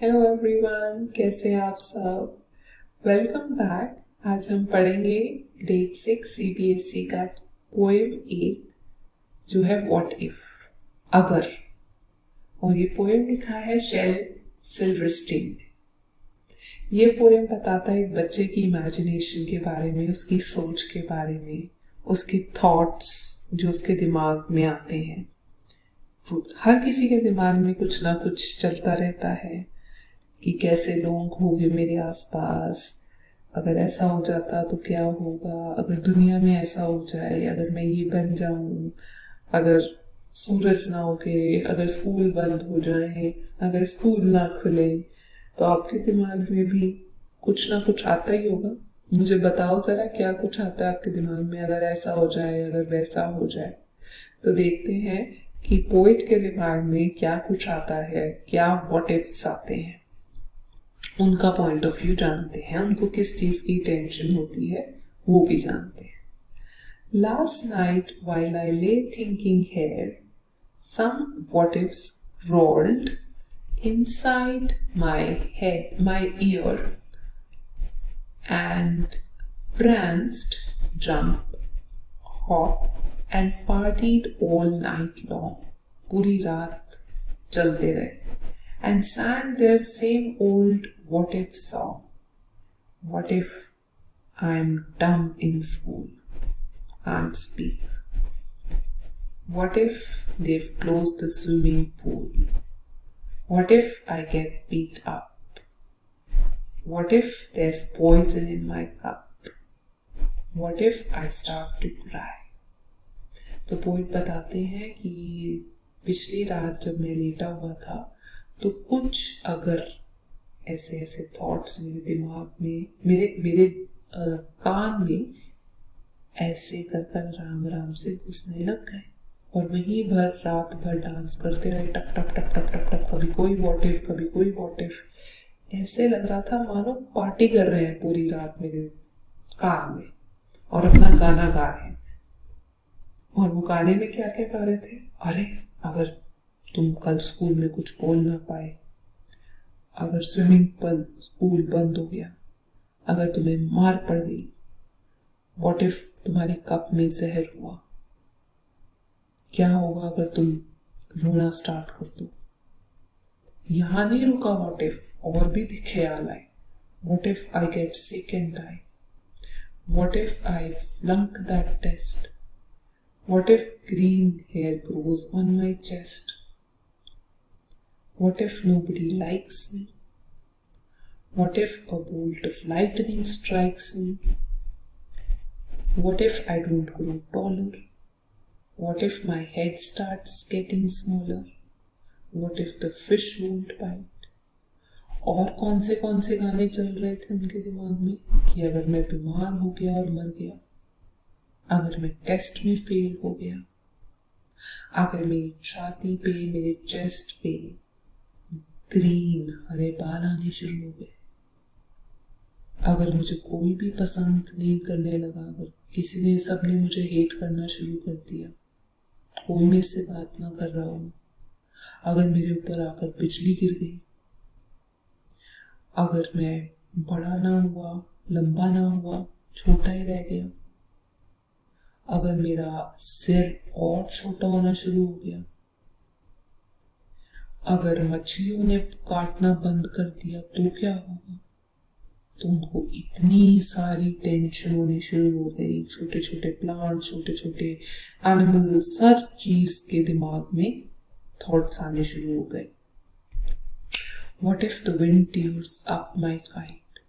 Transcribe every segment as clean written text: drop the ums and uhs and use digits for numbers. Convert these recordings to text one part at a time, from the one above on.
Hello everyone, कैसे हैं आप सब। Welcome back. आज हम पढ़ेंगे ग्रेड 6 CBSE का पोएम 8 जो है व्हाट इफ, अगर। और ये पोएम लिखा है शेल सिल्वरस्टीन ने। ये पोएम बताता है एक बच्चे की इमेजिनेशन के बारे में, उसकी सोच के बारे में, उसके थॉट्स जो उसके दिमाग में आते हैं। हर किसी के दिमाग में कुछ ना कुछ चलता रहता है कि कैसे लोग होंगे मेरे आसपास, अगर ऐसा हो जाता तो क्या होगा, अगर दुनिया में ऐसा हो जाए, अगर मैं ये बन जाऊं, अगर सूरज ना उगे, अगर स्कूल बंद हो जाए, अगर स्कूल ना खुले, तो आपके दिमाग में भी कुछ ना कुछ आता ही होगा। मुझे बताओ जरा, क्या कुछ आता है आपके दिमाग में, अगर ऐसा हो जाए, अगर वैसा हो जाए। तो देखते हैं कि पोएट के दिमाग में क्या कुछ आता है, क्या व्हाट इफ्स आते हैं, उनका पॉइंट ऑफ व्यू जानते हैं, उनको किस चीज की टेंशन होती है वो भी जानते हैं। Last night while I lay thinking here, some what ifs rolled inside my head, my ear, and pranced, jumped, hopped, and partied all night long. पूरी रात चलते रहे and sang their same old what if song. What if I'm dumb in school, can't speak? What if they've closed the swimming pool? What if I get beat up? What if there's poison in my cup? What if I start to cry? तो poet बताते हैं कि पिछली रात जब मैं लेटा हुआ था तो कुछ अगर ऐसे ऐसे थॉट्स मेरे दिमाग में, मेरे कान में ऐसे कर कर राम राम से घुसने लग गए और वहीं भर रात भर डांस करते रहे, टप टप टप टप टप टप, कभी कोई व्हाट इफ, कभी कोई व्हाट इफ। ऐसे लग रहा था मानो पार्टी कर रहे हैं पूरी रात मेरे कान में और अपना गाना गा रहे हैं। और वो गाने में क्या क्या गा रहे थे, अरे अगर तुम कल स्कूल में कुछ बोल ना पाए, अगर स्विमिंग पूल बंद हो गया, अगर तुम्हें मार पड़ गई, व्हाट इफ तुम्हारे कप में जहर हुआ, क्या होगा अगर तुम रोना स्टार्ट कर दो। यहां नहीं रुका व्हाट इफ, और भी ख्याल आए। What if I get sick and die, what if I flunk that test, what if green hair grows on my chest, what if nobody likes me? What if a bolt of lightning strikes me? What if I don't grow taller? What if my head starts getting smaller? What if the fish won't bite? और कौन से गाने चल रहे थे उनके दिमाग में कि अगर मैं बीमार हो गया और मर गया, अगर मैं टेस्ट में फेल हो गया, अगर मेरी छाती पे, मेरे चेस्ट पे ग्रीन हरे बाल आने शुरू हो गए, अगर मुझे कोई भी पसंद नहीं करने लगा, अगर किसी ने, सबने मुझे हेट करना शुरू कर दिया, कोई मेरे से बात ना कर रहा हो, अगर मेरे ऊपर आकर बिजली गिर गई, अगर मैं बड़ा ना हुआ, लंबा ना हुआ, छोटा ही रह गया, अगर मेरा सिर और छोटा होना शुरू हो गया, अगर मछलियों ने काटना बंद कर दिया तो क्या होगा। तो उनको इतनी सारी टेंशन होनी शुरू हो गई, छोटे छोटे प्लांट, छोटे छोटे एनिमल्स, हर चीज के दिमाग में थॉट्स आने शुरू हो गए। What if the wind tears up my kite?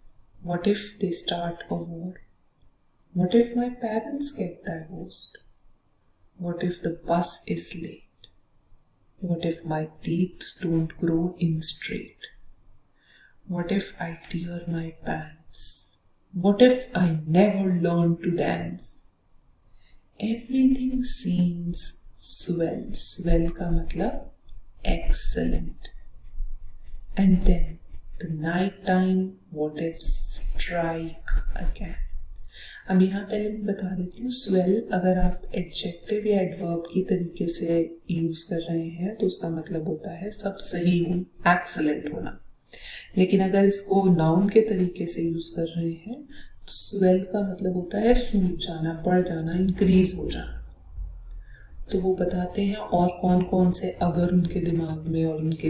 What if they start a war? What if my parents get divorced? What if the bus is late? What if my teeth don't grow in straight? What if I tear my pants? What if I never learn to dance? Everything seems swell. Swell का मतलब excellent. And then the night time what ifs strike again. अब यहाँ पहले मैं बता देती हूँ, swell अगर आप एडजेक्टिव या एडवर्ब की तरीके से यूज कर रहे हैं तो उसका मतलब होता है सब सही हो, एक्सीलेंट होना। लेकिन अगर इसको नाउन के तरीके से यूज कर रहे हैं तो स्वेल का मतलब होता है सूझ जाना, बढ़ जाना, इंक्रीज हो जाना। तो वो बताते हैं और कौन कौन से अगर उनके दिमाग में और उनके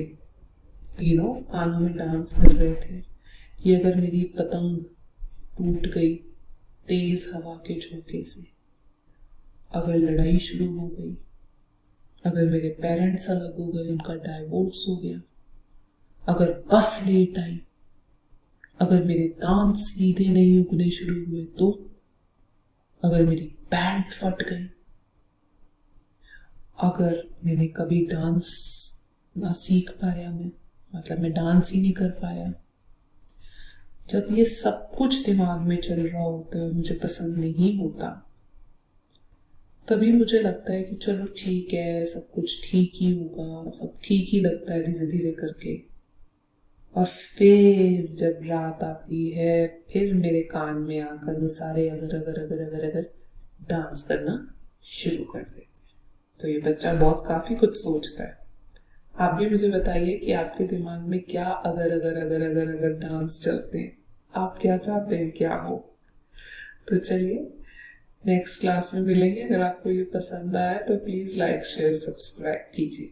कानों में डांस कर रहे थे। ये अगर मेरी पतंग टूट गई तेज हवा के झोंके से, अगर लड़ाई शुरू हो गई, अगर मेरे पेरेंट्स अलग हो गए, उनका डाइवोर्स हो गया, अगर बस लेट आई, अगर मेरे दांत सीधे नहीं उगने शुरू हुए, तो अगर मेरी पैंट फट गई, अगर मैंने कभी डांस ना सीख पाया, मैं डांस ही नहीं कर पाया, जब ये सब कुछ दिमाग में चल रहा होता है, मुझे पसंद नहीं होता, तभी मुझे लगता है कि चलो ठीक है, सब कुछ ठीक ही होगा, सब ठीक ही लगता है धीरे धीरे करके। और फिर जब रात आती है, फिर मेरे कान में आकर वो सारे अगर अगर अगर अगर अगर डांस करना शुरू कर देते हैं। तो ये बच्चा बहुत काफी कुछ सोचता है। आप भी मुझे बताइए कि आपके दिमाग में क्या अगर अगर अगर अगर अगर डांस चलते हैं, आप क्या चाहते हैं क्या हो। तो चलिए नेक्स्ट क्लास में मिलेंगे। अगर आपको ये पसंद आया तो प्लीज लाइक शेयर सब्सक्राइब कीजिए।